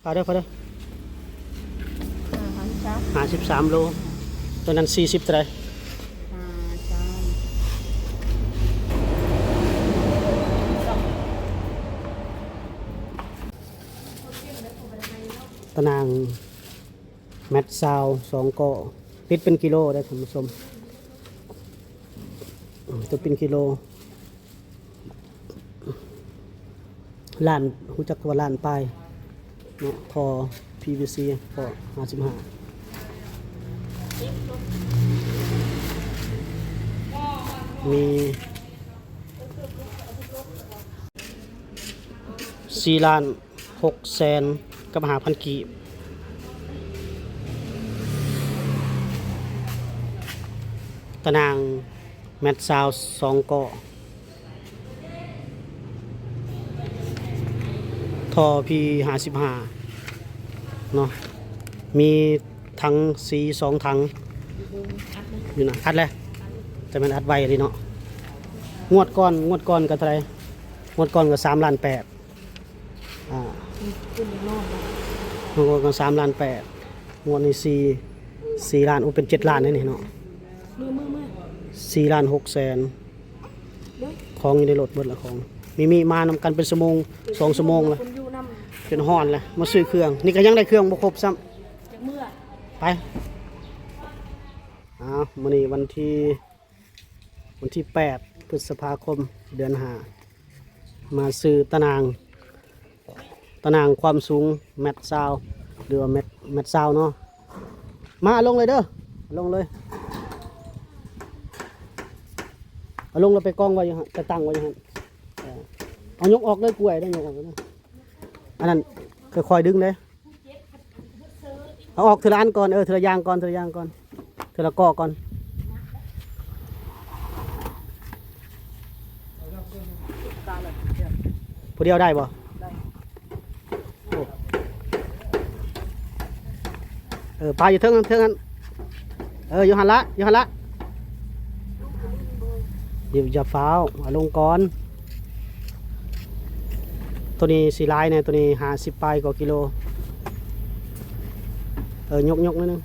พาเด้อ53 โลตัวนั้น40เท่าไหร่ตารางแมตซาว2ก็ติดเป็นกิโลได้ท่านผู้ชมตัวเป็นกิโลล้านหูจักว่าล้านปลายเนาะทอ PVC ก็55มี4 ล้าน 6 แสนกับ5,000 กีบตารางแมตซาว2ก็ทอ P55 เนาะมีถังสี2 ถังอยู่นะอัดเลยแต่มันอัดไว้เลยเนาะงวดก่อนก็เท่าไหร่งวดก่อนก็3 ล้าน 8งวดก่อน3 ล้าน 8งวดนี้4 ล้านเป็น7 ล้านนี่เนาะ4 ล้าน 6 แสนของอยู่ในรถเบิดละของมีมานำกันเป็น2 ชั่วโมงละจนฮ้อนเลยมาซื้อเครื่องนี่ก็ยังได้เครื่องบ่ครบซ้ำไปมื้อนี้วันที่8 พฤษภาคมเดือน5มาซื้อตารางความสูงแมตซาวหรือว่าแมตซาวเนาะมาลงเลยเด้อลงเลยเอาลงแล้วไปกองไว้อยู่ฮะจะตั้งไว้อยู่ฮะเอายกออกเลยกล้วยได้ยกออกเลยอันนั้นค่อยๆดึงเลยเอาออกทีละอันก่อนทีละอย่างก่อนทีละก้อก่อนผู้เดียวได้บ่ปลาอยู่เทิงนั้นอยู่หันละอย่าฟ้าวเอาลงก่อนตัวนี้สีลายเนี่ยตัวนี้50 ปลายกว่ากิโลยกนิดนึง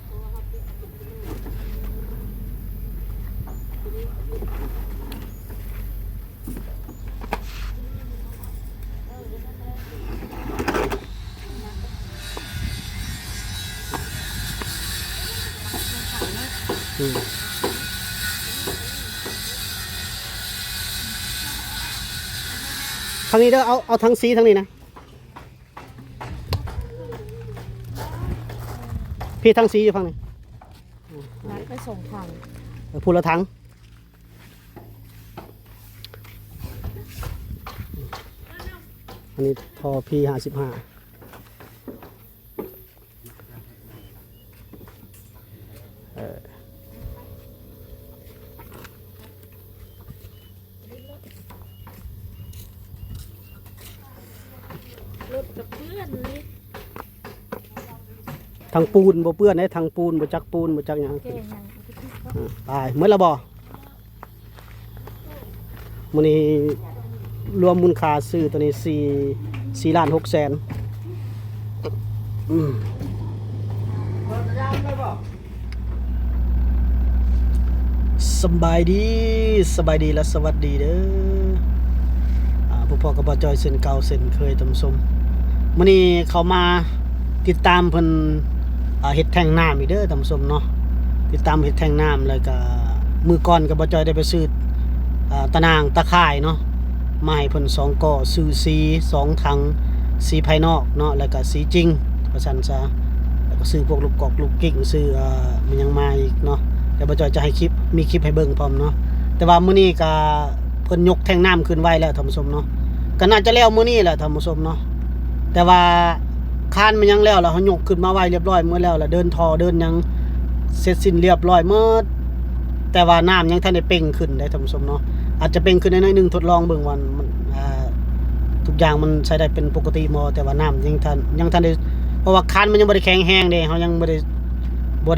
ทางนี้เด้อเอาทั้งสีทางนี้นะพี่ทั้งสีอยู่ฝั่งนี้นัดไปส่งถังพูละถังอันนี้ทอP55รถกับเพื่อนนี่ทางปูนบ่เปื้อนได้ทางปูนบ่จักปูนบ่จักหยังตายเมื่อละบ่มื้อนี้รวมมูลค่าซื้อตัวนี้4 ล้าน 6 แสนสบายดีและสวัสดีเด้อพวกพ่อกับบ่จอยเส้นเก่าเส้นเคยตำส้มมื้อนี้เขามาติดตามเพิ่นเฮ็ดแท่งน้ำอีกเด้อตำส้มเนาะติดตามเฮ็ดแท่งน้ำแล้วก็มือก่อนกับบ่จอยได้ไปซื้อตะนางตะข่ายเนาะมาให้เพิ่น2ก่อซื้อสี2 ถังสีภายนอกเนาะแล้วก็สีจริงว่าซั่นซะแล้วก็ซื้อพวกลูกกอกลูกกิ๊กซื้อมันยังมาอีกเนาะแต่บ่จอยจะให้มีคลิปให้เบิ่งพร้อมเนาะแต่ว่ามื้อนี้ก็เพิ่นยกแท่งน้ำขึ้นไว้แล้วท่านผู้ชมเนาะก็น่าจะแล้วมื้อนี้แหละท่านผู้ชมเนาะแต่ว่าคานมันยังแล้วเขายกขึ้นมาไว้เรียบร้อยเมื่อแล้วล่ะเดินท่อเดินยังเสร็จสิ้นเรียบร้อยเมื่อแต่ว่าน้ำยังทันได้เป่งขึ้นได้ท่านผู้ชมเนาะอาจจะเป่งขึ้นน้อยๆนึงทดลองเบิ่งวันมันทุกอย่างมันใช้ได้เป็นปกติบ่แต่ว่าน้ำยังทันได้เพราะว่าคานมันยังบ่ได้แข็งแรงเด้เฮายังบ่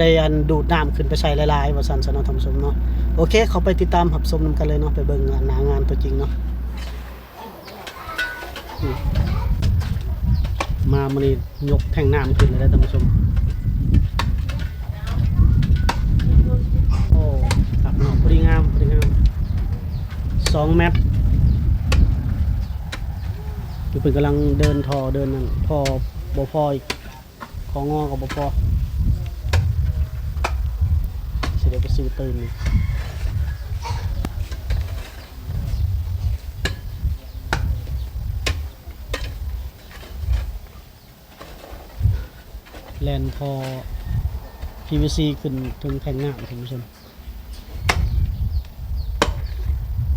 ได้อันดูดน้ำขึ้นไปใช้หลายๆว่าซั่นซะเนาะท่านผู้ชมเนาะโอเคเขาไปติดตามรับชมนำกันเลยเนาะไปเบิ่งหน้างานตัวจริงเนาะ มามันนี่ยกแท่งน้ำขึ้นเลยได้ท่านผู้ชมโอ้ขับเนาะพอดีงาม2 เมตรอยู่เป็นกำลังเดินทอเดินนั่นพอบ่พออีกของงอกับบ่พอสิเดี๋ยวไปซื้อตื่นนี่แลนพอ PVC ขึ้นถึงแท่งน้ำท่านผู้ชม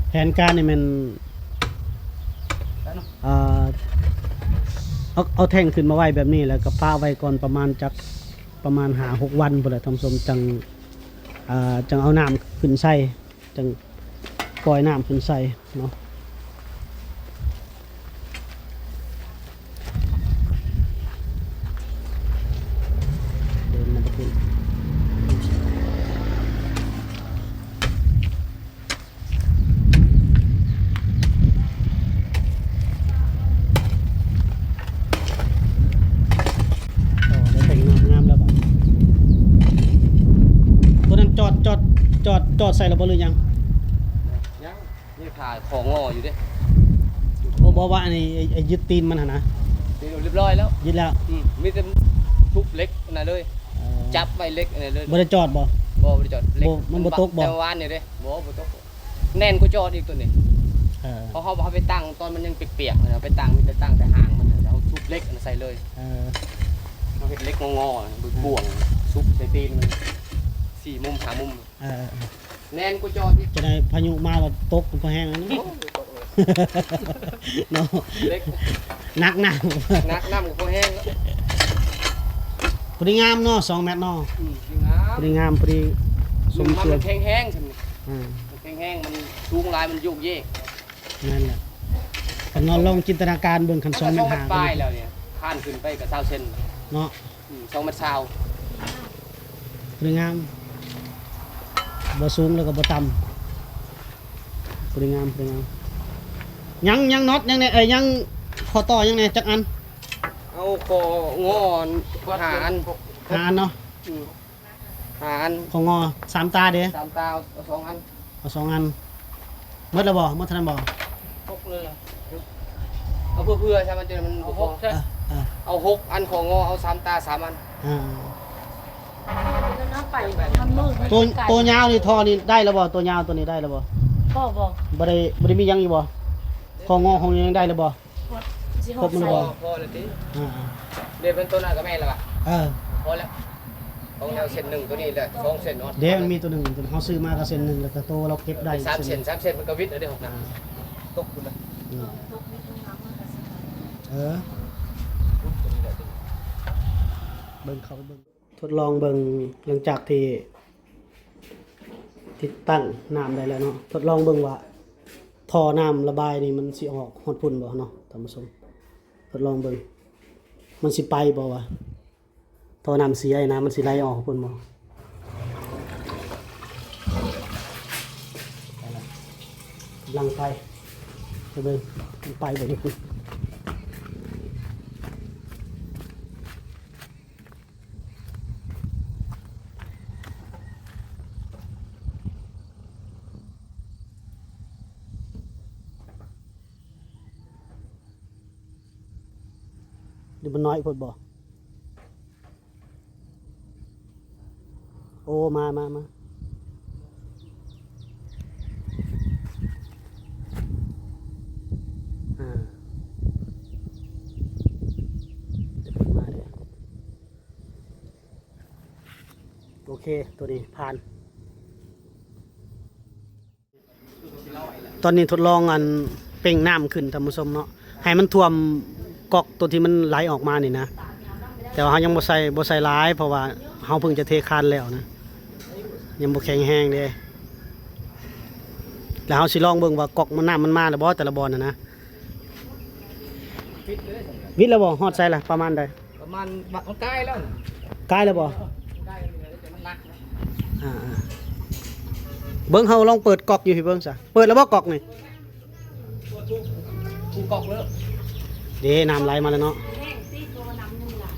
แผนการนี่มันเอาแท่งขึ้นมาไว้แบบนี้แล้วก็ป้าไว้ก่อนประมาณ5-6 วันพุ่นแหละท่านผู้ชมจังเอาน้ำขึ้นใส่จังปล่อยน้ำขึ้นใส่เนาะเดินมาประตูจอดใส่ระบบหรือยัง ยังนี่ถ่ายของงออยู่ดิ โอ้บอกว่าอันนี้ไอ้ยึดตีนมันหั่นนะ เรียบร้อยแล้ว ยึดแล้ว มีแต่ทุบเล็กนะเลยจับไว้เล็กนะเลย บ่ได้จอดบ่ บ่ได้จอดเล็ก มันบ่ตกบ่ แต่วานนี่เด้บ่ตกแน่นกูจอดอีกตัวนี้ เออ เพราะเขาไปตั้งตอนมันยังเปียกๆนะไปตั้งมีแต่ตั้งแต่หางมันแล้วทุบเล็กใส่เลย เราเห็ดเล็กงอๆบ่วงซุปใส่ตีนมัน4 มุม5 มุมแน่นกูจอดอีก จะได้พายุมาว่าตกก็แห้งแล้วนี่ เนาะ เล็ก นัก นักน้ำกูแห้งแล้ว พอดีงามเนาะ2 เมตรเนาะ พอดีงามพอดีสม มัน ส่วน แห้งๆใช่ไหม อ่า มันแห้งๆมันสูงลายมันโยกเยก นั่นแหละก็นอนลองจินตนาการเบิ่งคัน2 เมตร มัน 5 ป้ายแล้วเนี่ยข้านขึ้นไปกับ20 เซน เนาะ 2 เมตร พอดีงามบ่สูงแล้วก็บ่ต่ำพอดีงามยังน็อตยังเนี่ยยังข้อต่อยังเนี่ยจักอัน เอาของอนหาอัน 5 อันเนาะ หาอัน ของงอ3 ตาเด้ 3 ตาเอา2 อัน เอา2 อันหมดแล้วบ่หมดเท่านั้นบ่ 6เลยเอาเพื่อใช่มันจะมัน6ใช่ เอา6 อันของงอเอา3 ตา 3 อัน แล้วน้าไปมันมืด ตัวยาวนี่ท่อนี่ได้แล้วบ่ตัวยาวตัวนี้ได้แล้วบ่ พ่อบอก บ่ได้มีหยังอยู่บ่ของงอของยังได้แล้วบ่ สิ ครบมันบ่ พอแล้วติ อ่า เดี๋ยวเป็นต้นอะไรก็แม่นแล้วอ่ะ เออ พอแล้วของแนวเส้น1ตัวนี้เลย2 เส้นเนาะ เดี๋ยวมันมีตัวหนึงตัวเฮาซื้อมาก็เส้นหนึงแล้วก็โตเราเก็บได้ 3 เส้น3 เส้นมันก็วิทย์แล้วเด้6 อ่า นะตกคุณนะ อืมเออเบิ่งเขาไปเบิ่งทดลองเบิ่งหลังจากที่ติดตั้งน้ำได้แล้วเนาะทดลองเบิ่งว่าท่อน้ำระบายนี่มันสิออกฮอดพุ่นบ่เนาะท่านผู้ชมทดลองเบิ่งมันสิไปบ่วะท่อน้ำเสียไอ้น้ำมันสิไหลออกพุ่นบ่ไปละกำลังไปเบิ่งมันไปบ่นี่เดี๋ยวมันน้อยพดบ่โอ้มาเดี๋ยวเพิ่นมาเด้อโอเคตัวนี้ผ่านตอนนี้ทดลองอันเป่งน้ำขึ้นท่านผู้ชมเนาะให้มันท่วมก๊อกตัวที่มันไหลออกมานี่นะแต่ว่าเฮายังบ่ใส่หลายเพราะว่าเฮาเพิ่งจะเทคานแล้วนะยังบ่แข็งแรงเด้แล้วเฮาสิลองเบิ่งว่าก๊อกมันน้ำมันมาแล้วบ่แต่ละบ่อน่ะนะ วิทย์เลย วิทย์แล้วบ่ฮอดใส่ละประมาณใด ประมาณมันใกล้แล้ว ใกล้แล้วบ่ ใกล้เลยแต่มันหนักนะ เบิ่งเฮาลองเปิดก๊อกอยู่พี่เบิ่งซะเปิดแล้วบ่ก๊อกนี่ กูกอกเลย เด้น้ำไหลมาแล้วเนาะ แห้งตีตัว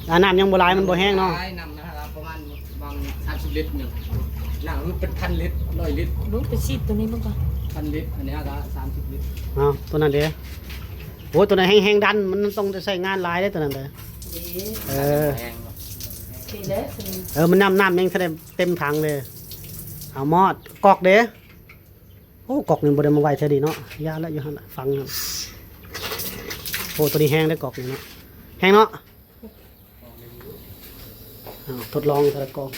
น้ำยังบ่หลายมันบ่แห้งเนาะ นำนะครับประมาณบาง30 ลิตรหนึ่งหนังมันเป็น1,000 ลิตร100 ลิตร รู้ไปซีดตัวนี้มั้งก่อน 1,000 ลิตรอันนี้ก็30 ลิตร เอาตัวนั้นเด้อโอ้ตัวนั้นแห้งๆดันมันต้องใช้งานหลายเด้อตัวนั้นเด้อ ดี เออ แพงเนาะ ทีเด้อ มันน้ำยังเต็มถังเลยเอามอดกอกเด้อโอ้กอกนี่บ่ได้มาไว้เท่าดีเนาะยาแล้วอยู่หั่นน่ะฟังครับโอ้ตัวนี้แห้งได้อกอกนี่เนาะแห้งเนาะเอาทดลองแต่ละกอก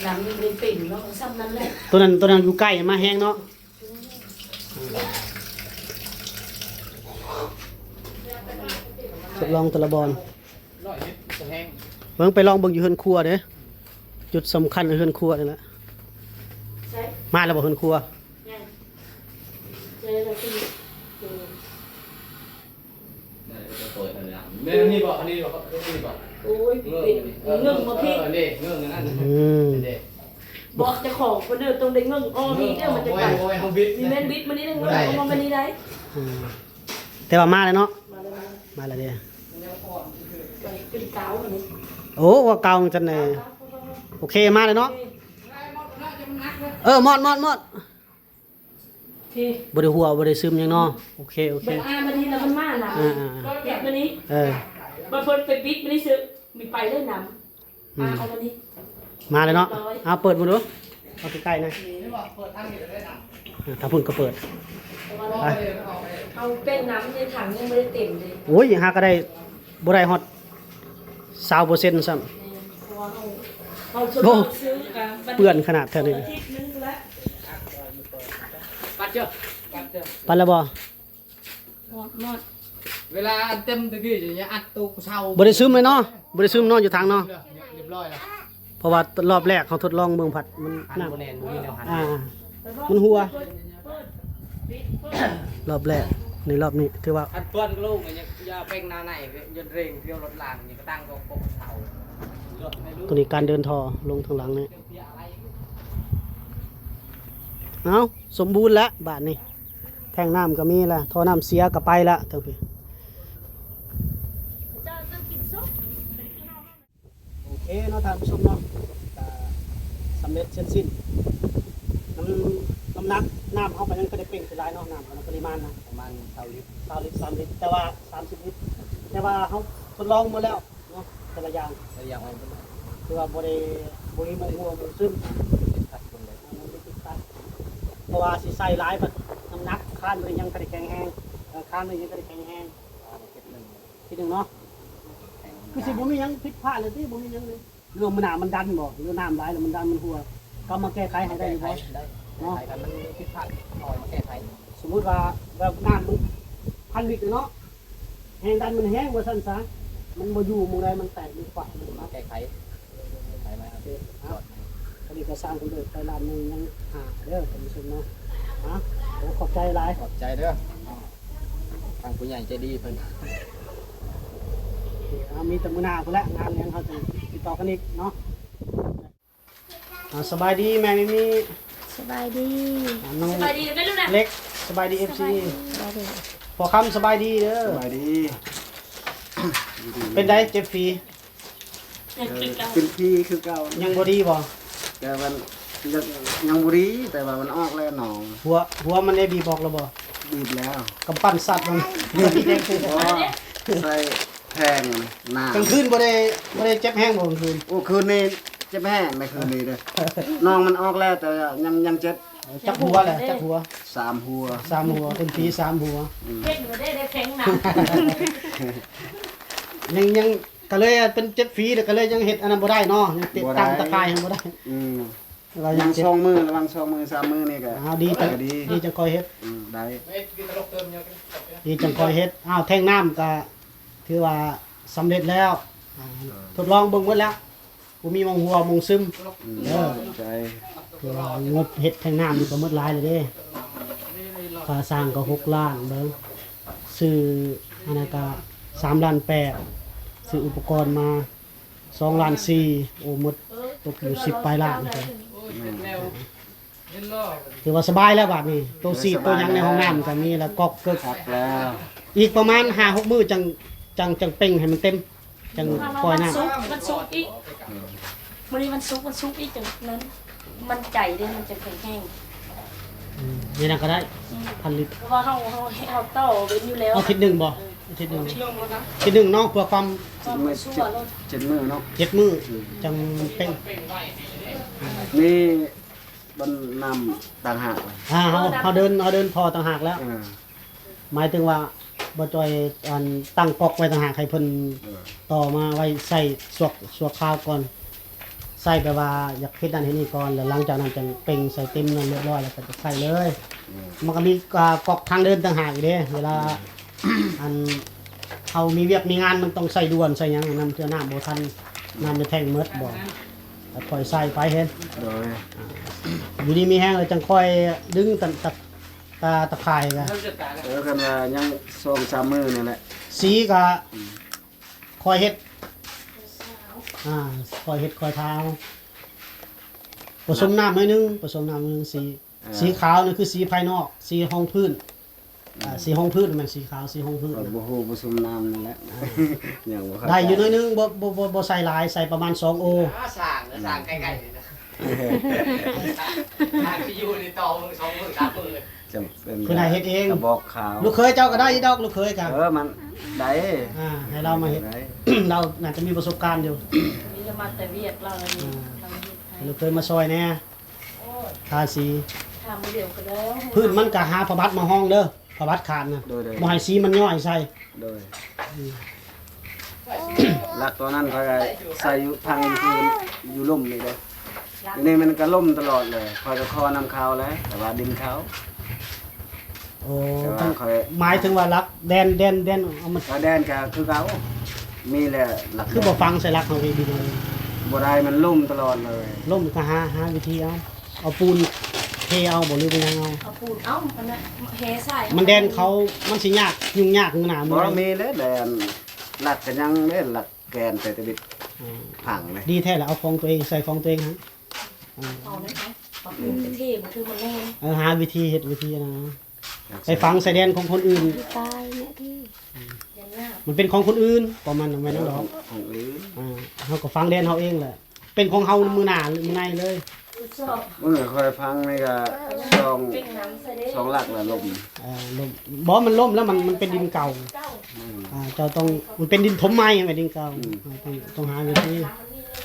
น้ำมันเป็นปิ่นเนาะซ้ำนั้นแหละ ตัวนั้นอยู่ใกล้มาแห้งเนาะทดลองแต่ละบอล 100 ลิตรจะแห้ง เบิ่งไปลองเบิ่งอยู่เฮือนครัวเด้อจุดสำคัญในเฮือนครัวนี่แหละ ใช่ มาแล้วบ่เฮือนครัว ยังเจอแล้วที่ นี่บอกอันนี้บอกนี่บอก โอ้ยปิ่นเงื่งมาพี่ นี่เงื่อนนั่น เด็ก บอกเจะของคนเดินตรงได้เงื่งอ้อมีเนี่ยมันจะไป โอ้ยห้องบิด มีแม่นบิดมานี่นึงมันเอามานี่ได้ อืมแต่ว่ามาแล้วเนาะ มาเลย มาแล้วเด้อ ไปขึ้นเก้าอันนี้ โอ้ว่าเก่าจังได๋โอเคมาเลยเนาะมอด พี่ บ่ได้หัวบ่ได้ซึมหยังเนาะโอเค เบิ่งมานี่แล้วมันมาหนาปิดมานี้ เออ มาเพิ่นไปปิดมานี่ซื้อมีไปเลยน้ำเอามานี่ มาเลยเนาะเอาเปิดมาดูเอาใกล้ๆหน่อย นี่บอกเปิดทางนี้ได้นะ ถ้าพุ่นก็เปิด เอาเป็นน้ำในถังยังไม่ได้เต็มเลย โอ้ยหาก็ได้บ่ได้ฮอด20%ซ้ำ เพราะว่าเอาชดซื้อกัน เปื้อนขนาดเท่านี้ อาทิตย์นึงแล้ว ปัดเจ้าปัดเจ้า ปันแล้วบ่ หมด เวลาเต็มตะกี้อย่างเงี้ยอัดตู้เช่า บ่ได้ซึมเลยเนาะบ่ได้ซึมนอนอยู่ทางเนาะ เรียบร้อยแล้ว เพราะว่ารอบแรกเขาทดลองเบิ่งผัดมัน หัน น้ำ โบแนนบุ้ยแนวหัน มันหัว เปิดปิดเปิด รอบแรกในรอบนี้ถือว่า อัดเพื่อนลูกอย่างเงี้ยยาเป็นนาไหนยันเร่งเที่ยวรถลางอย่างก็ตั้งก็ปกเสา ตัวนี้การเดินทอลงทางหลังนี่เอาสมบูรณ์แล้วบาดนี้แทงน้ำก็มีละท่อน้ำเสียก็ไปละทั้งพี่ จะต้องกินซุป โอเคเนาะท่านผู้ชมเนาะสำเร็จเสร็จสิ้นน้ำหนักน้ำเอาไปนั้นก็ได้เป่งคือหลายเนาะน้ำปริมาณนะ ประมาณ20 ลิตร 20 ลิตร3 ลิตรแต่ว่า30 ลิตรแต่ว่าเขาทดลองหมดแล้วเนาะแต่ละอย่าง แต่อย่างมันเป็น คือว่าบ่ได้บ่มีบ่หัวบ่ซึม ขัดคนเลย มันไม่ติดกันเพราะว่าสิใส่หลายบัดน้ำหนักค้านมันยังกระดิกแข็งแห้งค้านมันยังกระดิกแข็งแห้งทีหนึงเนาะคือสิบ่มีหยังผิดพลาดเลยที่บ่มีหยังเลยเรื่องมันน้ำมันดันบ่หรือน้ำหลายแล้วมันดันมันหัวก็มาแก้ไขให้ได้อยู่บ่ ได้เนาะมันผิดพลาดคอยแก้ไข สมมุติว่าแบบน้ำมัน1,000 ลิตรเนาะแห้งดันมันแห้งว่าซั่นซะมันบ่อยู่หมู่ใดมันแตกมันฝักมัน มา มา แก้ไขใช่ไหมครับ ก็ดีก็สร้างคนเดินไปร้านหนึงยังหาเด้อท่านผู้ชมเนาะฮะโอ้ขอบใจหลาย ขอบใจเด้อทางผู้ใหญ่ใจดีเพิ่น มีแต่มือหน้าพุ่นละงานเลี้ยงเขาจะติดต่อกันอีกเนาะสบายดีแม่ไม่มี สบายดี น้อง สบายดีไหมลูกนะ เล็กสบายดีเอฟซี สบายดี พอคำสบายดีเด้อ สบายดี เป็นได้เจ็บฟรี เป็นพี่คือเก่า ยังบ่ดีบ่ แต่มันยังบุรีแต่ว่ามันออกแล้วหนอง หัวมันได้บีบอกแล้วบ่ บีบแล้ว กำปั้นสัตว์มันเดือดแดง เพราะใส่แพงหน้าก ลางคืนบ่ได้เจ็บแห้งบ่กลางคืน โอ้คืนนี้เจ็บแห้งในคืนนี้เด้อน้องมันออกแล้วแต่ยังเจ็บ จักหัวแหละจักหัว 3 หัว 3 หัวเป็นผี3 หัว เพ่งมาได้แข็งหนัก ยังก็เลยเป็นเจ็บฟรีแต่ก็เลยยังเฮ็ดอันนั้นบ่ได้เนาะยังติดตั้งตะกายให้บ่ได้ อืม เรา ยั ยัง งเจ็บ 2 มือระวัง2 มือ 3 มือนี่ก็ ดีจัง ดี ดีจังคอยเฮ็ด ได้ ไม่กินตลกเติมเยอะกัน ดีจังคอยเฮ็ดแท่งน้ำก็ถือว่าสำเร็จแล้วทดลองเบิ่งหมดแล้วบ่มีมองหัวมองซึม ใจ คือว่างบเฮ็ดแท่งน้ำนี่ก็หมดหลายเลยเด้ค่าสร้างก็6 ล้านเบิ่งซื้ออันนั้นก็3 ล้าน 8ซื้ออุปกรณ์มา2 ล้าน 4โอ้หมดตกอยู่10 ปลายล้านนะครับ โอ้ยเป็นแนว ถือว่าสบายแล้วบัดนี้ตัวซีตัวหยังในห้องน้ำก็มีแล้วก๊อกเกิก คักแล้ว อีกประมาณ5-6 มื้อจังเป่งให้มันเต็มจังปล่อยน้ำ มันซุกอีกวันนี้มันซุกอีกจังนั้นมันใจเด้มันจะแห้ง นี่นะก็ได้1,000 ลิตร เพราะว่าเฮาต่อเว้นอยู่แล้ว เอาทิศหนึ่งบ่อาทิศหนึ่งทิศหนึ่งเนาะเพื่อความ ไม่เจ็ดมือเนาะ 7 มื้อจังเป่ง นี่มันนำต่างหากเลย เฮาเดินพอต่างหากแล้ว หมายถึงว่าบ่จอยอันตั้งก๊อกไว้ต่างหากให้เพิ่นต่อมาไว้ใส่สวกข้าวก่อนใส่แบบว่าอยากเฮ็ดนั่นเฮ็ดนี่ก่อนแล้วหลังจากนั้นจังเป่งใส่เต็มนั่นเรียบร้อยแล้วก็จะใส่เลย มันก็มีก๊อกทางเดินต่างหากอีกเด้เวลา อันเฮามีเวียกมีงานมันต้องใส่ด่วนใส่หยังนำเทื่อน้ำบ่ทันน้ำจะแทงหมดบ่ก็ค่อยใส่ไปเฮ็ด โดย อยู่ดีมีแห้งเลยจังค่อยดึงตะข่ายก็ กันว่ายัง2-3มื้อนี่แหละ สีก็ค่อยเฮ็ดค่อยเฮ็ดค่อยเท้าผสมน้ำหน่อยนึงสีขาวนี่คือสีภายนอกสีห้องพื้นสีห้องพื้นมันสีขาวสีห้องพื้น บ่ฮู้ผสมน้ำนั่นแหละยังบ่เข้าใจ ได้อยู่หน่อยนึงบ่ใส่หลายใส่ประมาณ2 โอ สร้างใกล้ๆเลยนะทางที่อยู่ในตอมือ2 มือ 3 มือ จำเป็น เพิ่นให้เฮ็ดเอง กระบอกขาว ลูกเคยเจ้าก็ได้อีดอกลูกเคยกัน มันได้ ให้เรามาเฮ็ด เราน่าจะมีประสบการณ์อยู่ นี่จะมาแต่เวียกเราเลยเราเฮ็ดให้ ลูกเคยมาซอยแน่ทาสี ทำเดียวก็แล้ว พื้นมันก็หาผ้าบัดมาห้องเด้อผ้าบัดขาดนะ โดย บ่ให้สีมันย่อยใส่ โดยหลักตัวนั้นเขาก็ใส่อยู่ทางคืนอยู่ล่มนี่เลยอันนี้มันก็ล่มตลอดเลยคอยก็คอนำเขาแล้วแต่ว่าดินเขา โอ้ แต่ว่าคอย หมายถึงว่ารักแดนเอามัน ก็แดนก็คือเขามีแหละหลัก คือบ่ฟังใส่รักเฮาไปดีเลย บ่ได้มันล่มตลอดเลย ล่มก็หาวิธีเอาปูนเทเอาบ่หรือเป็นยังเอา เอาปูนมันน่ะเฮใส่ มันแดนเขามันสิยากยุ่งยากหนา บ่ มือ มีเลยแดนหลักก็ยังเด้หลักแกนแต่ตะบิดผังเลย ดีแท้แล้วเอาของตัวเองใส่ของตัวเองฮะ เอานะคะเอาปูนไปเทมันคือมันแน่ หาวิธีเฮ็ดวิธีนะไปฟังใส่แดนของคนอื่น ตายเนี่ยที่ยันหน้า มันเป็นของคนอื่นประมาณนั้นแม่นหรอก ของอื่น เฮาก็ฟังแดนเฮาเองแหละ เป็นของเฮามือหน้ามือในเลย ชอบ เมื่อคอยฟังนี่ก็สอง เป็นน้ำใส่ได้ สองหลักละลม ล่มบ่มันล่มแล้วมันเป็นดินเก่า เก้า เจ้าต้องมันเป็นดินถมใหม่เป็นดินเก่าต้องหาวิธี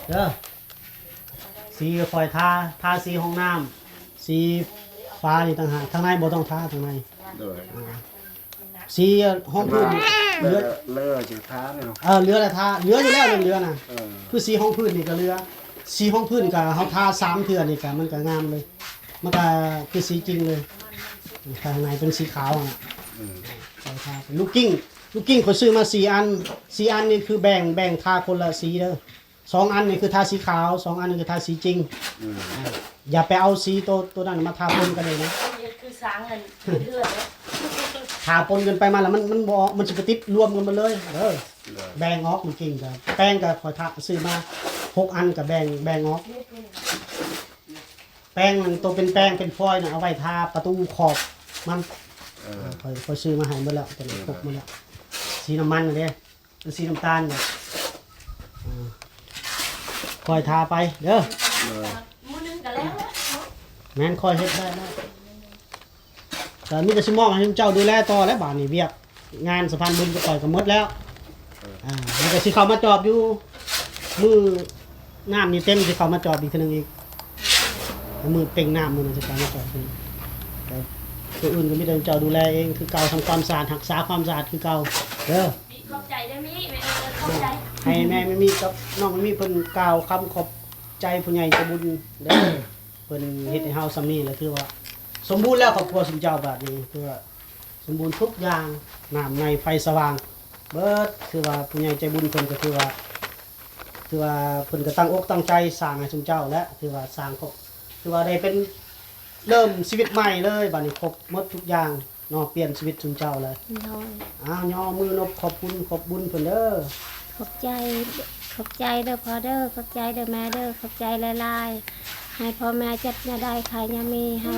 เด้อสีคอยทาสีห้องน้ำสีฟ้านี่ต่างหากทางในบ่ต้องทาทางใน โดย สีห้องพื้น เลื เรือ เลือสิค้าเลยเนาะ เรือละทาเรืออยู่แล้วเรือน่ะ เออ คือสีห้องพื้นนี่ก็เรือสีห้องพื้นก็เฮาทา3เทื่อนี่ก็มันก็งามเลย มันก็คือสีจริงเลยข้างในเป็นสีขาวอ่ะทาลูกกิ้งเขาซื้อมา4 อัน4 อันนี่คือแบ่งทาคนละสีเด้อ2 อันนี่คือทาสีขาว2 อันนี่คือทาสีจริงอย่าไปเอาสีตัวนั้นมาทาปนกันเลยนะ คือสางเงินเลือดแล้ว ทาปนกันไปมาแล้วมันบ่มันสิไปติดรวมกันหมดเลยแบ่งออกลูกกิ้งก็แป้งก็ขอยทาซื้อมา6 อันก็แบ่งออกแป้งมันตัวเป็นแป้งเป็นฟอยล์น่ะเอาไว้ทาประตูขอบมันค่อยซื้อมาให้หมดแล้วตัวนี้พกหมดแล้วสีน้ำมันน่ะเด้สีน้ำตาลเนี่ยค่อยทาไปเด้อ มือนึงกันแล้ว แม่นค่อยเฮ็ดได้แต่มีแต่สิมอบให้เจ้าดูแลต่อแล้วบาดนี้เวียกงานสะพานบุญก็ปล่อยก็หมดแล้วมันก็สิเข้ามาจอบอยู่มือน้ำนี่เต็มสิเข้ามาจอบอีกเทีนึงอีกมือเป่งน้ำมือนึงสิเข้ามาจอบอีกแต่ตัวอื่นก็มีแต่เจ้าดูแลเองคือเก่าทำความสะอาดรักษาความสะอาดคือเก่าเด้อ ขอบใจได้มิขอบใจ ให้แม่ไม่มีกับน้องไม่มีเพิ่นกล่าวคำขอบใจผู้ใหญ่ใจบุญเด้อเพิ่นเฮ็ดให้เฮาซำนี้แหละถือว่า สมบูรณ์แล้วครอบครัวสมเจ้าบาดนี้คือว่าสมบูรณ์ทุกอย่างน้ำในไฟสว่างเบิดคือว่าผู้ใหญ่ใจบุญเพิ่นก็คือว่าเพิ่นก็ตั้งอกตั้งใจสร้างให้สมเจ้าและคือว่าสร้างครบคือว่าได้เป็นเริ่มชีวิตใหม่เลยบัดนี้ครบหมดทุกอย่างเนาะเปลี่ยนชีวิตสมเจ้าเลย น้อย ย่อมือนบขอบคุณขอบบุญเพิ่นเด้อ ขอบใจเด้อพ่อเด้อขอบใจเด้อแม่เด้อขอบใจหลายๆ ให้พ่อแม่เจ็บอย่าได้ใครอย่ามีให้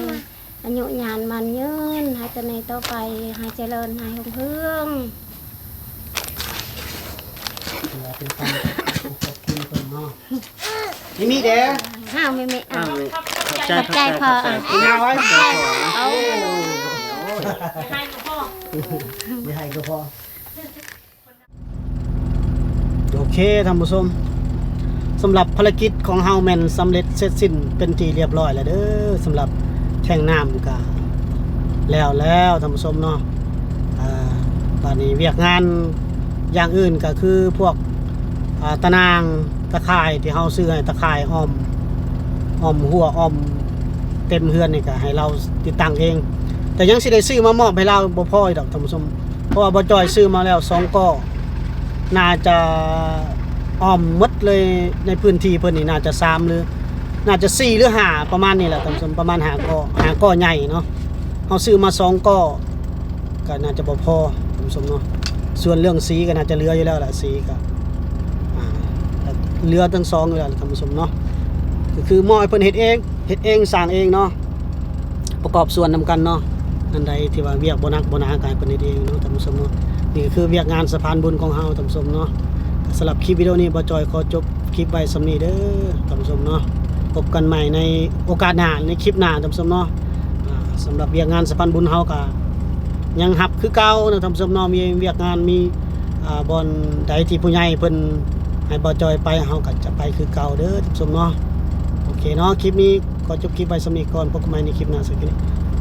อายุยานมันยืนให้ตัวนี้ต่อไปให้เจริญให้รุ่งเรือง เป็นการขอบคุณเพิ่นเนาะนี่มีเด้อ ห้าวไม่อ่ะ ขอบใจ ขอบใจพ่ออ่ะ กินเอาไว้ เอา ให้พ่อ ไม่ให้ก็พอโอเคท่านผู้ชมสำหรับภารกิจของเฮาแม่นสำเร็จเสร็จสิ้นเป็นที่เรียบร้อยแล้วเด้อสำหรับแข่งน้ำก็แล้วท่านผู้ชมเนาะตอนนี้เวียกงานอย่างอื่นก็คือพวกตะนางตะข่ายที่เฮาซื้อให้ตะข่ายอ้อมหัวอ้อมเต็มเฮือนนี่ก็ให้เราติดตั้งเอง แต่ยังสิได้ซื้อมามอบให้เราบ่พออีกดอกท่านผู้ชมเพราะว่าบ่จอยซื้อมาแล้ว2ก้อน่าจะอ้อมหมดเลยในพื้นที่เพิ่นนี่น่าจะ3หรือน่าจะ4หรือ5ประมาณนี้แหละท่านผู้ชมประมาณ5ก้อใหญ่เนาะเฮาซื้อมา2ก้อก็น่าจะบ่พอท่านผู้ชมเนาะส่วนเรื่องสีก็น่าจะเหลืออยู่แล้วล่ะสีก็เหลือทั้ง2อยู่แล้วท่านผู้ชมเนาะก็คือมอบให้เพิ่นเฮ็ดเองสร้างเองเนาะประกอบส่วนนำกันเนาะอันใดที่ว่าเวียกบ่หนักบ่หนากายเพิ่นเฮ็ดเองเนาะท่านผู้ชมเนาะนี่ก็คือเวียกงานสะพานบุญของเฮาท่านผู้ชมเนาะสำหรับคลิปวิดีโอนี้บ่จอยขอจบคลิปไว้ส่ำนี้เด้อท่านผู้ชมเนาะพบกันใหม่ในโอกาสหน้าในคลิปหน้าท่านผู้ชมเนาะสำหรับเวียกงานสะพานบุญเฮาก็ยังรับคือเก่านะท่านผู้ชมเนาะมีเวียกงานมีบ่อนใดที่ผู้ใหญ่เพิ่นให้บ่จอยไปเฮาก็จะไปคือเก่าเด้อท่านผู้ชมเนาะโอเคเนาะคลิปนี้ขอจบคลิปไว้ส่ำนี้ก่อนพบกันใหม่ในคลิปหน้าสวัสดี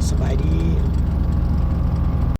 สบายดี